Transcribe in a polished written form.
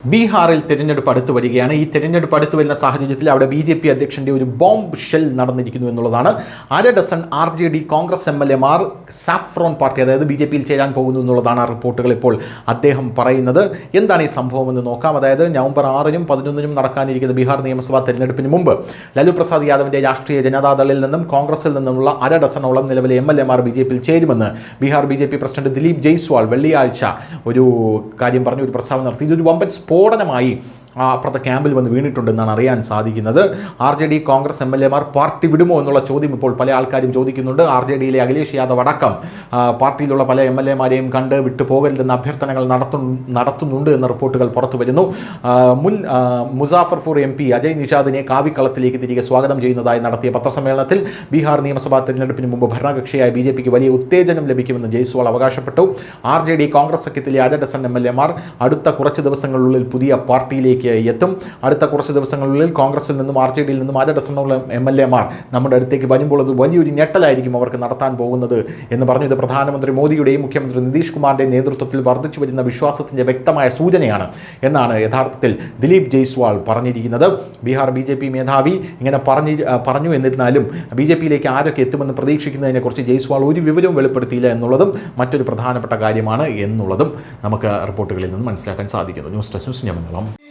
ബീഹാറിൽ തെരഞ്ഞെടുപ്പ് അടുത്തു വരികയാണ്. ഈ തെരഞ്ഞെടുപ്പ് അടുത്തു വരുന്ന സാഹചര്യത്തിൽ അവിടെ BJP അധ്യക്ഷൻ്റെ ഒരു ബോംബ് ഷെൽ നടന്നിരിക്കുന്നു എന്നുള്ളതാണ്. അര ഡസൻ RJD കോൺഗ്രസ് MLAമാർ സാഫ്രോൺ പാർട്ടി അതായത് BJPയിൽ ചേരാൻ പോകുന്നു എന്നുള്ളതാണ് ആ റിപ്പോർട്ടുകൾ ഇപ്പോൾ അദ്ദേഹം പറയുന്നത്. എന്താണ് ഈ സംഭവമെന്ന് നോക്കാം. അതായത് നവംബർ 6-നും 11-നും നടക്കാനിരിക്കുന്ന ബീഹാർ നിയമസഭാ തെരഞ്ഞെടുപ്പിന് മുമ്പ് ലാലു പ്രസാദ് യാദവിൻ്റെ രാഷ്ട്രീയ ജനതാദളിൽ നിന്നും കോൺഗ്രസിൽ നിന്നുമുള്ള അര ഡസനോളം നിലവിലെ MLAമാർ BJPയിൽ ചേരുമെന്ന് ബീഹാർ BJP പ്രസിഡന്റ് ദിലീപ് ജയ്സ്വാൾ വെള്ളിയാഴ്ച ഒരു കാര്യം പറഞ്ഞു, ഒരു പ്രസ്താവന നടത്തി. ഇതൊരു വമ്പൻ സ്ഫോടനമായി അപ്പുറത്തെ ക്യാമ്പിൽ വന്ന് വീണിട്ടുണ്ടെന്നാണ് അറിയാൻ സാധിക്കുന്നത്. RJD കോൺഗ്രസ് MLAമാർ പാർട്ടി വിടുമോ എന്നുള്ള ചോദ്യം ഇപ്പോൾ പല ആൾക്കാരും ചോദിക്കുന്നുണ്ട്. RJDയിലെ അഖിലേഷ് യാദവ് അടക്കം പാർട്ടിയിലുള്ള പല MLAമാരെയും കണ്ട് വിട്ടുപോകരുതെന്ന അഭ്യർത്ഥനകൾ നടത്തുന്നുണ്ട് എന്ന റിപ്പോർട്ടുകൾ പുറത്തു വരുന്നു. മുൻ മുസാഫർപൂർ MP അജയ് നിഷാദിനെ കാവിക്കളത്തിലേക്ക് തിരികെ സ്വാഗതം ചെയ്യുന്നതായി നടത്തിയ പത്രസമ്മേളനത്തിൽ ബീഹാർ നിയമസഭാ തെരഞ്ഞെടുപ്പിന് മുമ്പ് ഭരണകക്ഷിയായ BJPക്ക് വലിയ ഉത്തേജനം ലഭിക്കുമെന്ന് ജയ്സ്വാൾ അവകാശപ്പെട്ടു. RJD കോൺഗ്രസ് സഖ്യത്തിലെ അര ഡസൻ MLAമാർ അടുത്ത കുറച്ച് ദിവസങ്ങളിലുള്ളിൽ പുതിയ പാർട്ടിയിലേക്ക് എത്തും. അടുത്ത കുറച്ച് ദിവസങ്ങളിലുള്ളിൽ കോൺഗ്രസിൽ നിന്നും RJDയിൽ നിന്നും അര ഡസനോളം MLAമാർ നമ്മുടെ അടുത്തേക്ക് വരുമ്പോൾ അത് വലിയൊരു ഞെട്ടലായിരിക്കും അവർക്ക് നടത്താൻ പോകുന്നത് എന്ന് പറഞ്ഞു. ഇത് പ്രധാനമന്ത്രി മോദിയുടെയും മുഖ്യമന്ത്രി നിതീഷ് കുമാറിൻ്റെയും നേതൃത്വത്തിൽ വർദ്ധിച്ചു വരുന്ന വിശ്വാസത്തിൻ്റെ വ്യക്തമായ സൂചനയാണ് എന്നാണ് യഥാർത്ഥത്തിൽ ദിലീപ് ജയ്സ്വാൾ പറഞ്ഞിരിക്കുന്നത്. ബീഹാർ BJP മേധാവി ഇങ്ങനെ പറഞ്ഞു എന്നിരുന്നാലും BJPയിലേക്ക് ആരൊക്കെ എത്തുമെന്ന് പ്രതീക്ഷിക്കുന്നതിനെക്കുറിച്ച് ജയ്സ്വാൾ ഒരു വിവരവും വെളിപ്പെടുത്തിയില്ല എന്നുള്ളതും മറ്റൊരു പ്രധാനപ്പെട്ട കാര്യമാണ് എന്നുള്ളതും നമുക്ക് റിപ്പോർട്ടുകളിൽ നിന്ന് മനസ്സിലാക്കാൻ സാധിക്കുന്നു. News desk news.